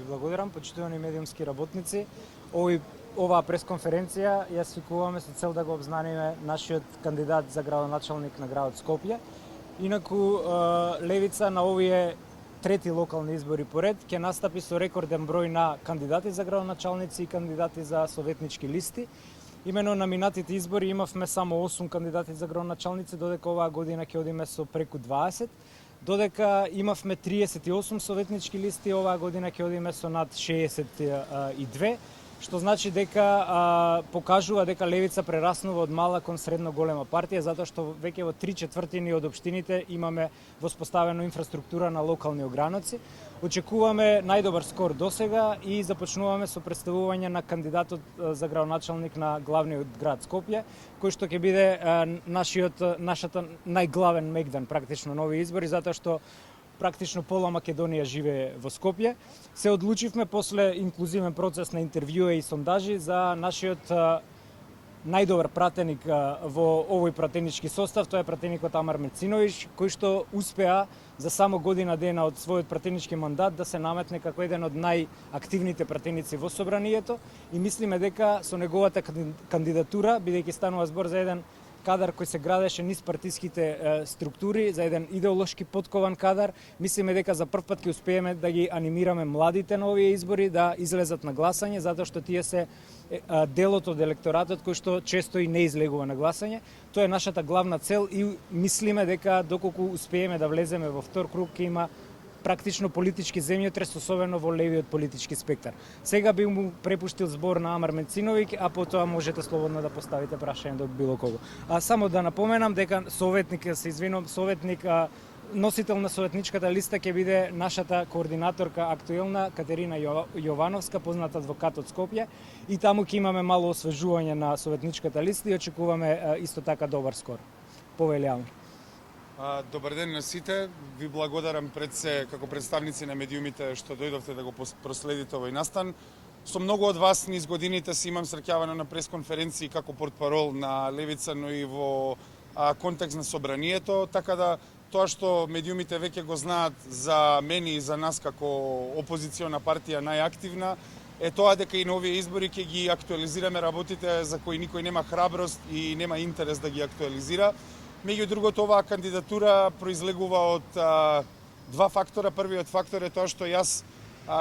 Ви благодарам, почитувани медиумски работници. Оваа пресконференција ја свикуваме со цел да го обзнаниме нашиот кандидат за градоначалник на градот Скопје. Инаку, Левица на овие трети локални избори поред ќе настапи со рекорден број на кандидати за градоначалници и кандидати за советнички листи. Имено на минатите избори имавме само 8 кандидати за градоначалници, додека оваа година ќе одиме со преку 20. Додека имавме 38 советнички листи, оваа година ќе одиме со над 62, што значи дека покажува дека Левица прераснува од мала кон средно голема партија, затоа што веќе во 3/4 од општините имаме воспоставена инфраструктура на локални ограници. Очекуваме најдобар скор досега и започнуваме со представување на кандидатот за градоначалник на главниот град Скопје, кој што ќе биде нашата најглавен мегдан практично на овие избори, затоа што практично пола Македонија живее во Скопје. Се одлучивме после инклузивен процес на интервјуи и сондажи за нашиот најдобар пратеник во овој пратенички состав, тоа е пратеникот Амар Мерциновиќ, кој што успеа за само година дена од својот пратенички мандат да се наметне како еден од најактивните пратеници во собранието и мислиме дека со неговата кандидатура, бидејќи станува збор за еден кадар кој се градеше низ партиските структури, за еден идеолошки подкован кадар, мислиме дека за прв пат ќе успееме да ги анимираме младите на овие избори да излезат на гласање, затоа што тие се делот од електоратот кој што често и не излегува на гласање. Тоа е нашата главна цел и мислиме дека доколку успееме да влеземе во втор круг ќе има практично политички земјотрес, особено во левиот политички спектар. Сега би му препуштил збор на Амар Мерциновиќ, а потоа можете слободно да поставите прашање до било кого. Само да напоменам дека советник, носител на советничката листа ќе биде нашата координаторка актуелна Катерина Јовановска, позната адвокат од Скопје, и таму ќе имаме мало освежување на советничката листа и очекуваме исто така добар скор. Повелјавам. Добар ден на сите. Ви благодарам пред се како представници на медиумите што дојдовте да го проследите овој настан. Со многу од вас низ годините си имам среќавано на пресконференции како портпарол на Левица, но и во контекст на собранието, така да тоа што медиумите веќе го знаат за мене и за нас како опозициона партија најактивна, е тоа дека и на овие избори ќе ги актуализираме работите за кои никој нема храброст и нема интерес да ги актуализира. Меѓу другото, оваа кандидатура произлегува од два фактора. Првиот фактор е тоа што јас,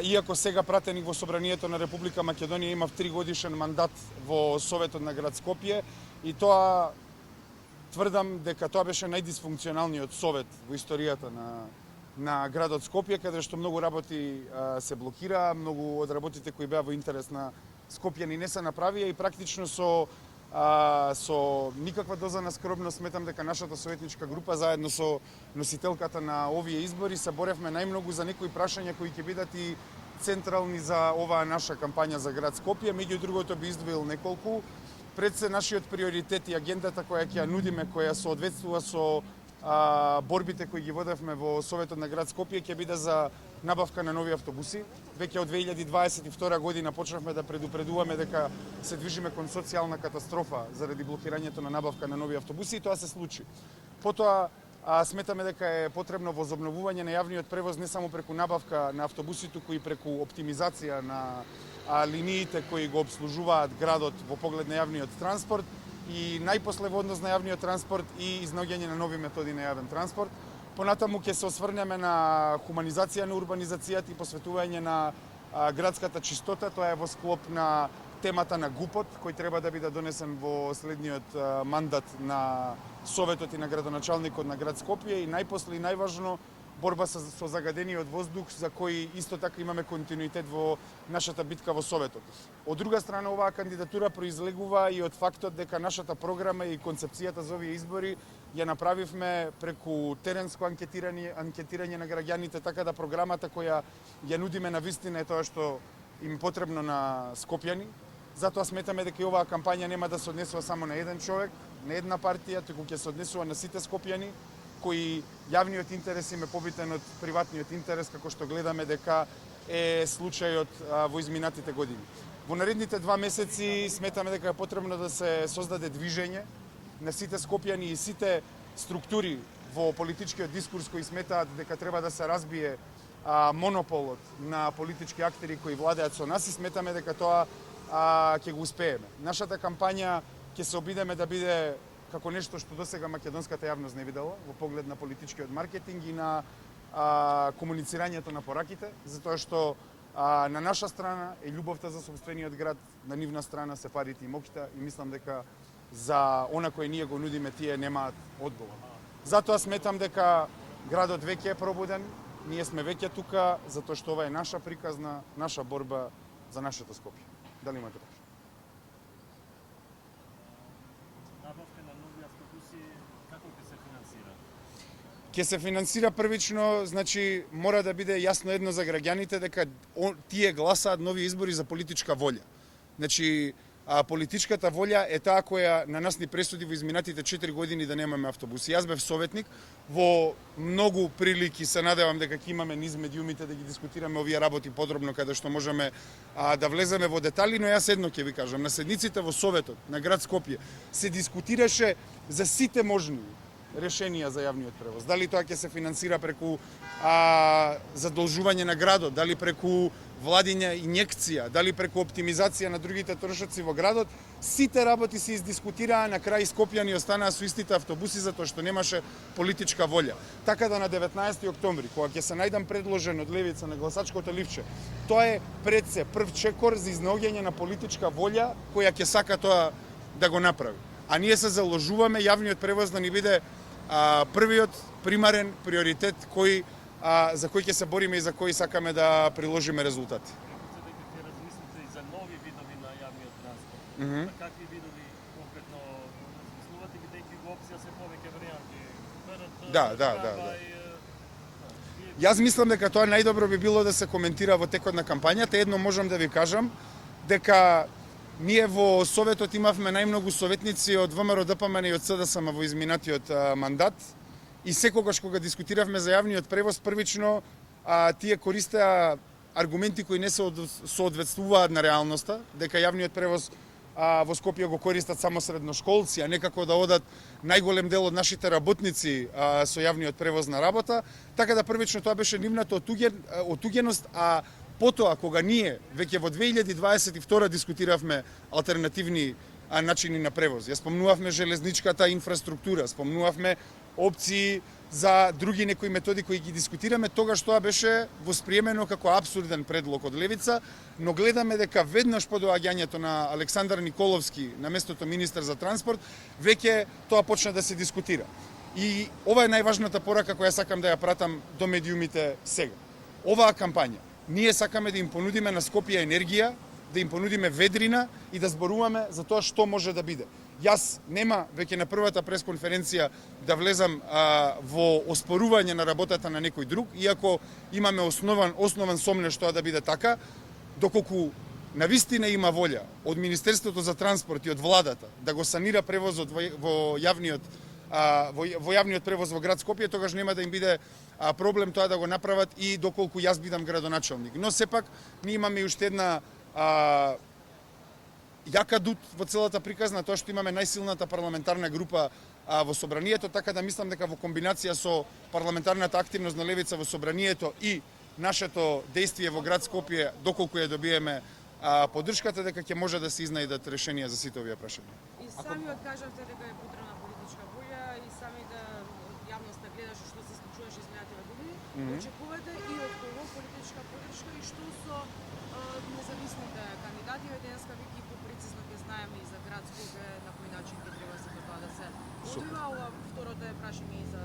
иако сега пратеник во Собранието на Република Македонија, имав 3-годишен мандат во Советот на град Скопје и тоа тврдам дека тоа беше најдисфункционалниот совет во историјата на градот Скопје, каде што многу работи се блокира, многу од работите кои беа во интерес на скопјани не се направија и практично со никаква доза на скромност сметам дека нашата советничка група заедно со носителката на овие избори се боревме најмногу за некои прашања кои ќе бидат и централни за оваа наша кампања за град Скопје. Меѓу другото би издвоил неколку. Пред се нашиот приоритет и агендата која ќе ја нудиме, која соодветствува со борбите кои ги водевме во Советот на град Скопје, ќе биде за набавка на нови автобуси. Веќе од 2022 година почнавме да предупредуваме дека се движиме кон социјална катастрофа заради блокирањето на набавка на нови автобуси и тоа се случи. Потоа сметаме дека е потребно возобновување на јавниот превоз не само преку набавка на автобуси, туку и преку оптимизација на линиите кои го обслужуваат градот во поглед на јавниот транспорт и најпосле во однос на јавниот транспорт и изнаоѓање на нови методи на јавен транспорт. Понатаму ќе се осврнеме на хуманизација на урбанизацијата и посветување на градската чистота. Тоа е во склоп на темата на ГУПот, кој треба да биде донесен во следниот мандат на Советот и на градоначалникот на град Скопје и најпосле и најважно борба со загадениот воздух, за кој исто така имаме континуитет во нашата битка во Советот. Од друга страна, оваа кандидатура произлегува и од фактот дека нашата програма и концепцијата за овие избори ја направивме преку теренско анкетирање на граѓаните, така да програмата која ја нудиме на вистина е тоа што им потребно на скопјани. Затоа сметаме дека и оваа кампања нема да се однесува само на еден човек, на една партија, туку ќе се однесува на сите скопјани, кои јавниот интерес им е побитен од приватниот интерес, како што гледаме дека е случајот во изминатите години. Во наредните 2 месеци сметаме дека е потребно да се создаде движење на сите скопјани и сите структури во политичкиот дискурс кои сметаат дека треба да се разбие монополот на политички актери кои владеат со нас и сметаме дека тоа ќе го успееме. Нашата кампања ќе се обидеме да биде како нешто што досега македонската јавност не видела во поглед на политичкиот маркетинг и на комуницирањето на пораките, затоа што на наша страна е љубовта за сопствениот град, на нивна страна се парите и моките и мислам дека за она кое ние го нудиме тие немаат одговор. Затоа сметам дека градот веќе е пробуден, ние сме веќе тука, затоа што ова е наша приказна, наша борба за нашето Скопје. Дали имате прашање? Набавка на нови автобуси како ќе се финансира? Ќе се финансира првично, значи мора да биде јасно едно за граѓаните дека тие гласаат нови избори за политичка волја. Значи политичката волја е таа која на нас ни пресуди во изминатите 4 години да немаме автобуси. Јас бев советник, во многу прилики се надевам дека ќе имаме низ медиумите да ги дискутираме овие работи подробно, каде што можеме да влеземе во детали, но јас едно ќе ви кажам, на седниците во Советот на град Скопје се дискутираше за сите можни решенија за јавниот превоз. Дали тоа ќе се финансира преку задолжување на градот, дали преку владиња инјекција, дали преку оптимизација на другите трошоци во градот, сите работи се издискутираа, на крај Скопјани останаа со истите автобуси затоа што немаше политичка волја. Така да на 19 октомври, кога ќе се најдам предложен од левица на гласачкото ливче, тоа е пред се прв чекор за изнаоѓање на политичка волја која ќе сака тоа да го направи. А ние се заложуваме јавниот превоз да ни биде првиот примарен приоритет за кој ќе се бориме и за кој сакаме да приложиме резултати. Рекавте дека ќе размислите и за нови видови на јавниот транспорт. Какви видови конкретно размислувате, бидејќи во опција се повеќе варијанти? Да. Јас мислам дека тоа најдобро би било да се коментира во текот на кампањата. Едно можам да ви кажам дека ние во Советот имавме најмногу советници од ВМРО ДПМН и од СДСМ во изминатиот мандат и секогаш кога дискутиравме за јавниот превоз, првично тие користеа аргументи кои не се соодветствуваат на реалноста, дека јавниот превоз во Скопје го користат само средношколци, а некако да одат најголем дел од нашите работници со јавниот превоз на работа, така да првично тоа беше нивната отуѓеност, а потоа, кога ние веќе во 2022 дискутиравме алтернативни начини на превоз, ја спомнувавме железничката инфраструктура, спомнувавме опции за други некои методи кои ги дискутираме, тогаш тоа беше восприемено како абсурден предлог од левица, но гледаме дека веднаш по доаѓањето на Александар Николовски на местото министер за транспорт, веќе тоа почна да се дискутира. И ова е најважната порака која сакам да ја пратам до медиумите сега. Оваа кампања ние сакаме да им понудиме на Скопје енергија, да им понудиме ведрина и да зборуваме за тоа што може да биде. Јас нема веќе на првата пресконференција да влезам во оспорување на работата на некој друг, иако имаме основан сомнеш тоа да биде така, доколку навистина има волја од Министерството за транспорт и од владата да го санира превозот во јавниот превоз во град Скопје, тогаш нема да им биде проблем тоа да го направат и доколку јас бидам градоначелник. Но сепак ние имаме и уште една јака дут во целата приказна, тоа што имаме најсилната парламентарна група во Собранието, така да мислам дека во комбинација со парламентарната активност на левица во Собранието и нашето действие во град Скопје, доколку ја добиеме поддршката, дека ќе може да се изнајдат решенија за сите овие прашања. И самиот кажавте дека е потребна политичка волја и самите јавноста гледаше што се случуваше изминативе години. Очекувате и од кого политичка поддршка и што со независните кандидати, денеска веќе попрецизно ќе знаеме и за град Скопје на кој начин ќе треба се тоа да се одвива, ова второто е прашање и за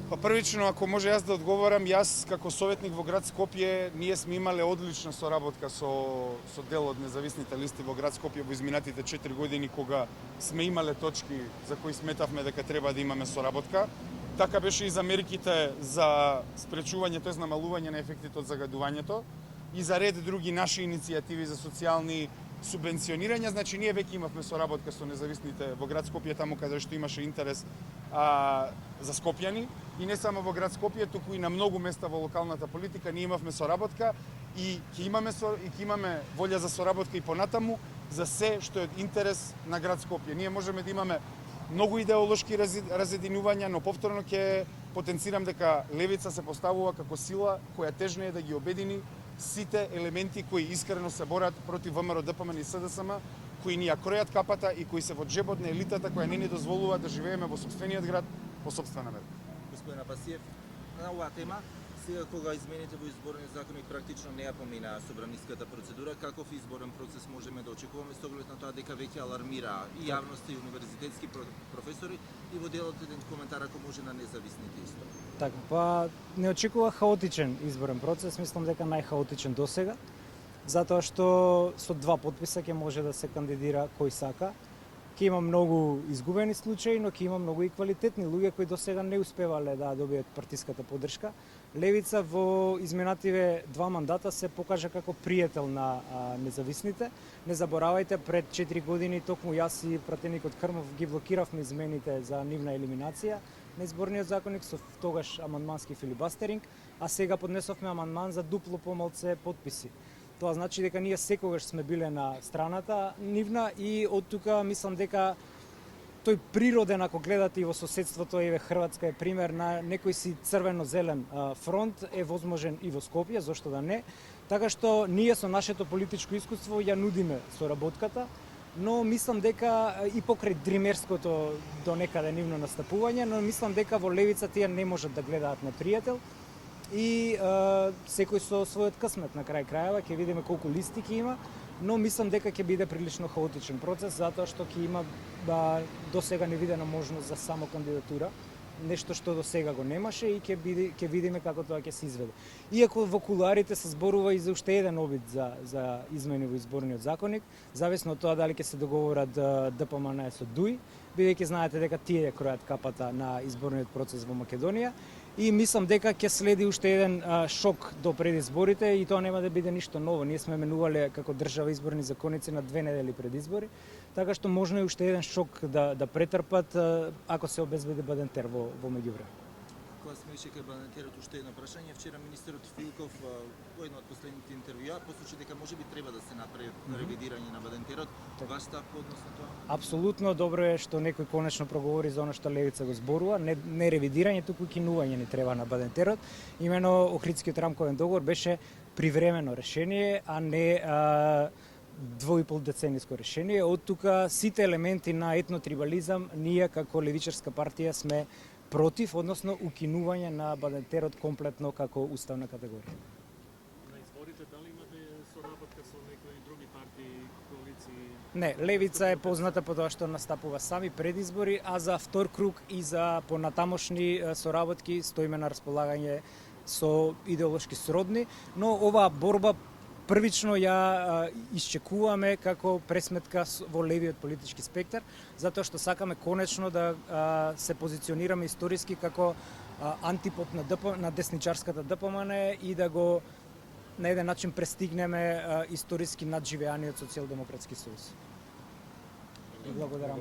Па првично, ако може јас да одговорам, јас како советник во град Скопје, ние сме имале одлична соработка со дел од независните листи во град Скопје во изминатите 4 години, кога сме имале точки за кои сметавме дека треба да имаме соработка. Така беше и за мерките за спречување, тоест намалување на ефектите од загадувањето и за ред други наши иницијативи за социјални субвенционирања. Значи, ние веќе имавме соработка со независните во град Скопје, таму каде што имаше интерес за скопјани. И не само во град Скопје, туку и на многу места во локалната политика ние имавме соработка и ќе имаме волја за соработка и понатаму за се што е од интерес на град Скопје. Ние можеме да имаме многу идеолошки разединувања, но повторно ќе потенцирам дека левица се поставува како сила која тежне е да ги обедини сите елементи кои искрено се борат против ВМРО, ДПМН и СДСМ, кои ни ја кројат капата и кои се во джебот на елитата која не ни дозволува да живееме во сопствениот град по сопствена мерка. Господин Апасиев, на оваа тема, сега кога измените во изборниот законник практично не ја поминаа собраниската процедура, каков изборен процес можеме да очекуваме со оглед на тоа дека веќе алармира и јавноста и универзитетски професори и во делот еден коментар ако може на независните исто. Така, па не очекува хаотичен изборен процес, мислам дека најхаотичен досега, затоа што со 2 потписа ќе може да се кандидира кој сака. Ќе има многу изгубени случаи, но ќе има многу и квалитетни луѓе кои досега не успевале да добијат партиската поддршка. Левица во изминативе 2 мандата се покажа како пријател на независните. Не заборавајте, пред 4 години токму јас и пратеникот Крмов ги блокиравме измените за нивна елиминација на изборниот законник со тогаш амандмански филибастеринг, а сега поднесовме амандман за дупло помалце потписи. Тоа значи дека ние секогаш сме биле на страната нивна и од тука мислам дека тој природен, ако гледате и во соседството, еве Хрватска е пример на некој си црвено-зелен фронт, е возможен и во Скопје, зошто да не. Така што ние со нашето политичко искуство ја нудиме соработката, но мислам дека и покрај дримерското до некаде нивно настапување, но мислам дека во левица тие не можат да гледаат на пријател и секој со својот късмет на крај крајава, ќе видиме колку листи ќе има, но мислам дека ќе биде прилично хаотичен процес, затоа што ќе има до сега невидена можност за само кандидатура, нешто што до сега го немаше и ќе видиме како тоа ќе се изведе. Иако во кулуарите се зборува и за уште еден обид за измени во изборниот законник, зависно од тоа дали ќе се договорат ДПМН со ДУИ, бидејќи знаете дека тие кројат капата на изборниот процес во Македонија. И мислам дека ќе следи уште еден шок до пред изборите и тоа нема да биде ништо ново. Ние сме менувале како држава изборни законици на 2 недели пред избори, така што можно и уште еден шок да претрпат ако се обезбеди Бадентер во меѓувреме. Кога сме више кај Бадентерот, уште едно прашање. Вчера министерот Филков во едно од последните интервјуа посочи дека можеби треба да се направи ревидирање на Бадентерот. Ваш став по однос на тоа? Апсолутно добро е што некој конечно проговори за она што левица го зборува, не ревидирање, туку кинување не треба на Бадентерот. Имено Охридскиот рамковен договор беше привремено решение, а не 2,5-децениско решение. Од тука сите елементи на етнотрибализам ние како левичарска партија сме против, односно укинување на Бадентерот комплетно како уставна категорија. На изборите дали имате соработка со некои други партии, коалиции? Не, левица е позната по тоа што настапува сами пред избори, а за втор круг и за понатамошни соработки стоиме на располагање со идеолошки сродни, но оваа борба првично ја исчекуваме како пресметка во левиот политички спектар, затоа што сакаме конечно да се позиционираме историски како антипод на десничарската ДПМН и да го на еден начин престигнеме историски надживеаниот социјалдемократски сојуз. И благодарам.